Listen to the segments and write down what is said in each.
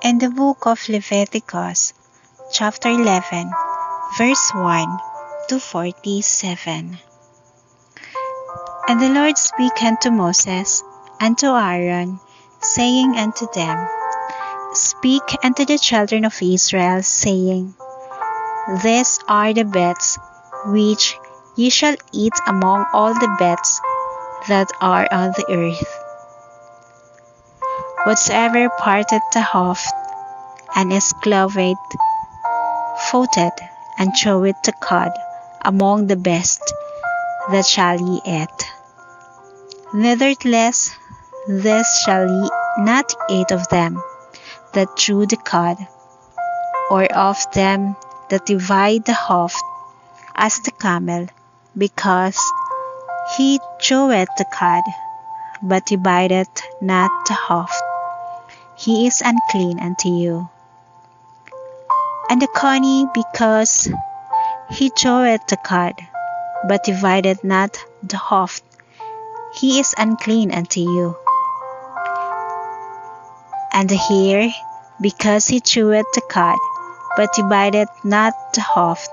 In the book of Leviticus, chapter 11, verse 1 to 47. And the Lord spake unto Moses and to Aaron, saying unto them, Speak unto the children of Israel, saying, These are the beds which ye shall eat among all the beds that are on the earth. Whatsoever parteth the hoof, and is clovenfooted, and cheweth the cud among the best, that shall ye eat. Nevertheless, this shall ye not eat of them that chew the cud, or of them that divide the hoof, as the camel, because he cheweth the cud, but divideth not the hoof. He is unclean unto you. And the coney, because he cheweth the cud, but divideth not the hoof, he is unclean unto you. And the hare, because he cheweth the cud, but divideth not the hoof,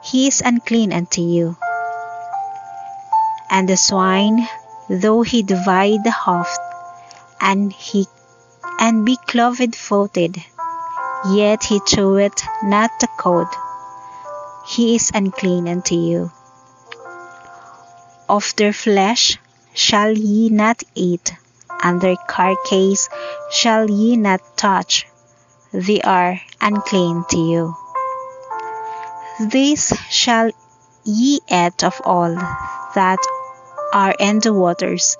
he is unclean unto you. And the swine, though he divide the hoof, and be cloven-footed, yet he cheweth not the cud, he is unclean unto you. Of their flesh shall ye not eat, and their carcase shall ye not touch, they are unclean to you. This shall ye eat of all that are in the waters,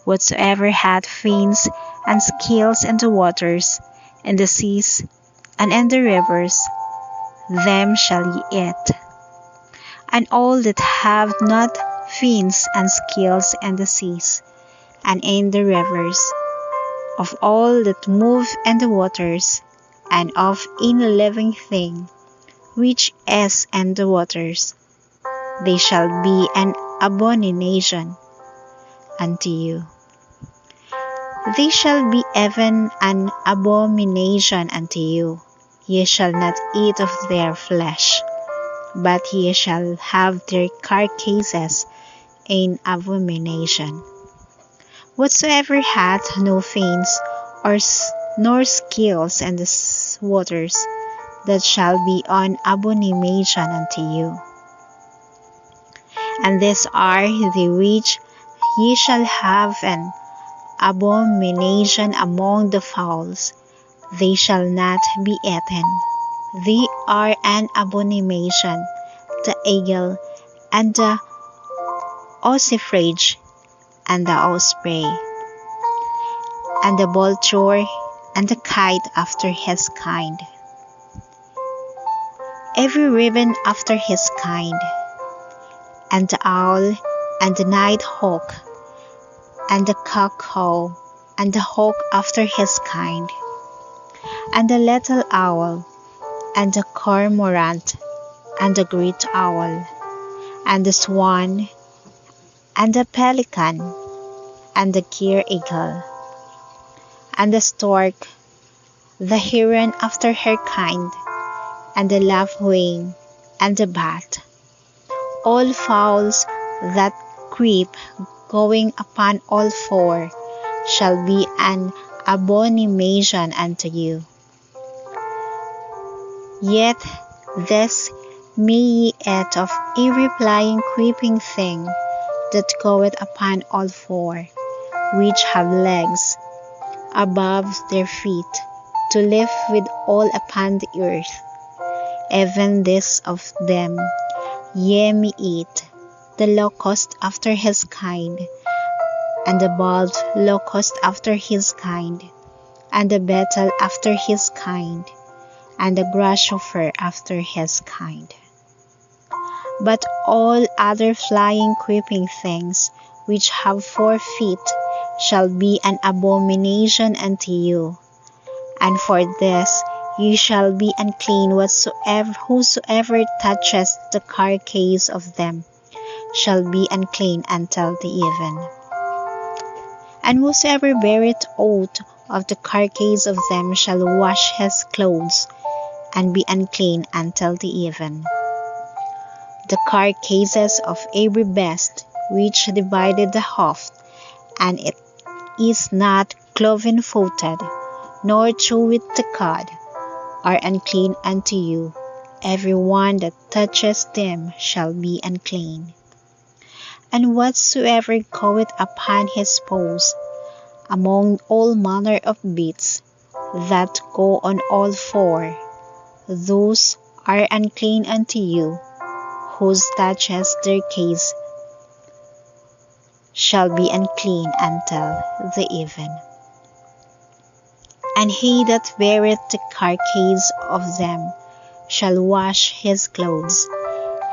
whatsoever hath fins and scales in the waters, in the seas, and in the rivers, them shall ye eat. And all that have not fins and scales in the seas, and in the rivers, of all that move in the waters, and of any living thing which is in the waters, they shall be an abomination unto you. They shall be even an abomination unto you. Ye shall not eat of their flesh, but ye shall have their carcasses in abomination. Whatsoever hath no fins nor scales in the waters, that shall be an abomination unto you. And these are the which ye shall have an abomination among the fowls, they shall not be eaten. They are an abomination, the eagle, and the ossifrage, and the osprey, and the vulture, and the kite after his kind, every raven after his kind, and the owl, and the night hawk, and the cuckoo, and the hawk after his kind, and the little owl, and the cormorant, and the great owl, and the swan, and the pelican, and the gier eagle, and the stork, the heron after her kind, and the lapwing, and the bat, all fowls that creep, going upon all four, shall be an abomination unto you. Yet this may ye eat of every flying creeping thing that goeth upon all four, which have legs above their feet, to live with all upon the earth. Even this of them ye may eat, the locust after his kind, and the bald locust after his kind, and the beetle after his kind, and the grasshopper after his kind. But all other flying creeping things which have 4 feet shall be an abomination unto you. And for this ye shall be unclean. Whosoever touches the carcase of them shall be unclean until the even. And whosoever beareth oath of the carcass of them shall wash his clothes, and be unclean until the even. The carcasses of every beast which divided the hoof, and it is not cloven-footed, nor cheweth the cud, are unclean unto you. Every one that touches them shall be unclean. And whatsoever goeth upon his paws, among all manner of beasts that go on all four, those are unclean unto you. Whose touches their case shall be unclean until the even. And he that beareth the carcass of them shall wash his clothes,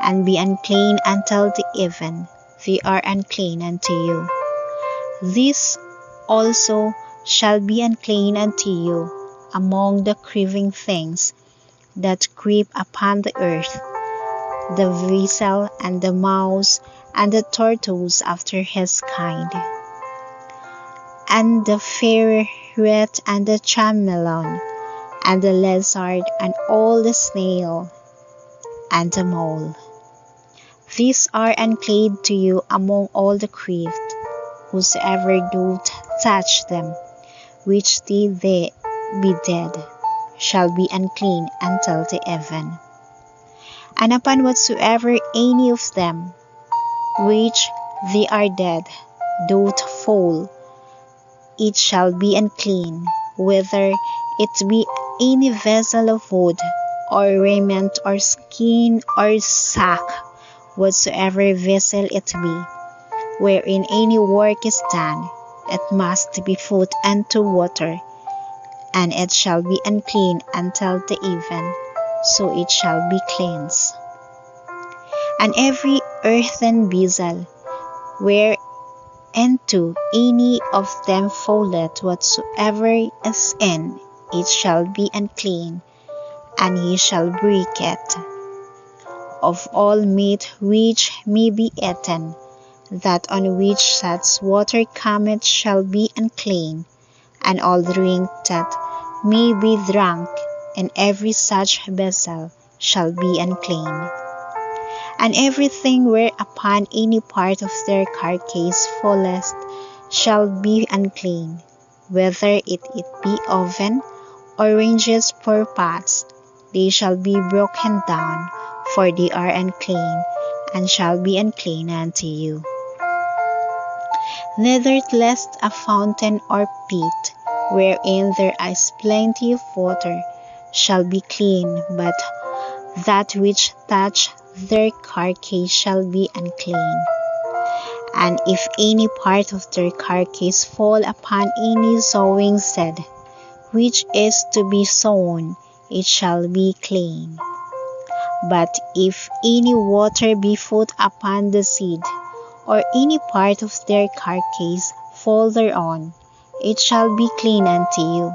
and be unclean until the even. They are unclean unto you. These also shall be unclean unto you among the creeping things that creep upon the earth, the weasel and the mouse and the tortoise after his kind, and the ferret and the chameleon, and the lizard and all the snail and the mole. These are unclean to you among all the creeped. Whosoever doth touch them, which they be dead, shall be unclean until the even. And upon whatsoever any of them, which they are dead, doth fall, it shall be unclean, whether it be any vessel of wood, or raiment, or skin, or sack, whatsoever vessel it be, wherein any work is done, it must be put unto water, and it shall be unclean until the even, so it shall be cleansed. And every earthen vessel, whereinto any of them falleth, whatsoever is in it shall be unclean, and he shall break it. Of all meat which may be eaten, that on which such water cometh shall be unclean, and all drink that may be drunk in every such vessel shall be unclean. And everything whereupon any part of their carcass falleth shall be unclean, whether it be oven, or ranges for pots, they shall be broken down, for they are unclean, and shall be unclean unto you. Nevertheless a fountain or pit, wherein there is plenty of water, shall be clean, but that which touch their carcass shall be unclean. And if any part of their carcass fall upon any sowing seed, which is to be sown, it shall be clean. But if any water be put upon the seed, or any part of their carcass fall thereon, it shall be clean unto you.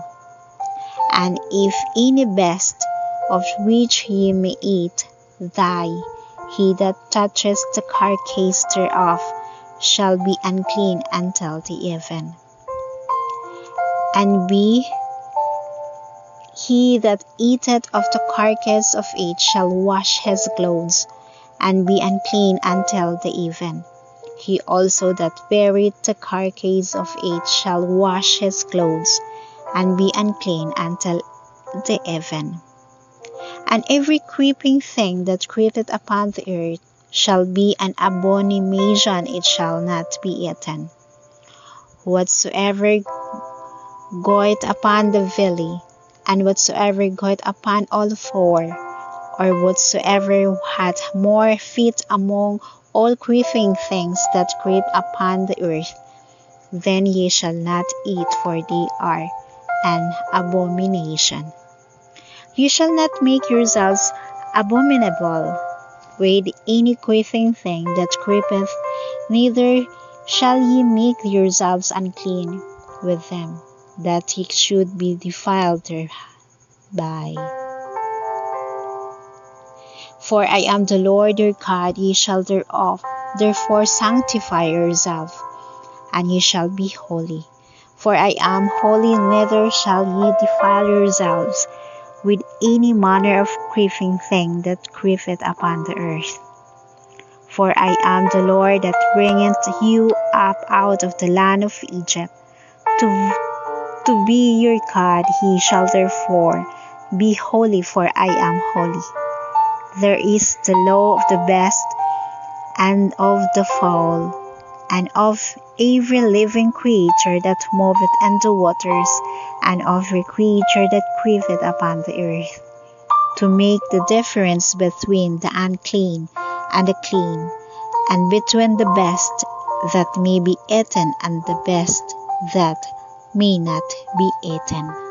And if any beast of which ye may eat die, he that touches the carcass thereof shall be unclean until the even. And he that eateth of the carcass of it shall wash his clothes, and be unclean until the even. He also that beareth the carcass of it shall wash his clothes, and be unclean until the even. And every creeping thing that creepeth upon the earth shall be an abomination, it shall not be eaten. Whatsoever goeth upon the belly, and whatsoever goeth upon all four, or whatsoever hath more feet among all creeping things that creep upon the earth, then ye shall not eat, for they are an abomination. You shall not make yourselves abominable with any creeping thing that creepeth, neither shall ye make yourselves unclean with them, that ye should be defiled thereby. For I am the Lord your God, ye shall therefore sanctify yourself, and ye shall be holy, For I am holy, neither shall ye defile yourselves with any manner of creeping thing that creepeth upon the earth. For I am the Lord that bringeth you up out of the land of Egypt, to be your God. He shall therefore be holy, for I am holy. There is the law of the beast, and of the fowl, and of every living creature that moveth in the waters, and of every creature that creepeth upon the earth, to make the difference between the unclean and the clean, and between the best that may be eaten and the best that may not be eaten.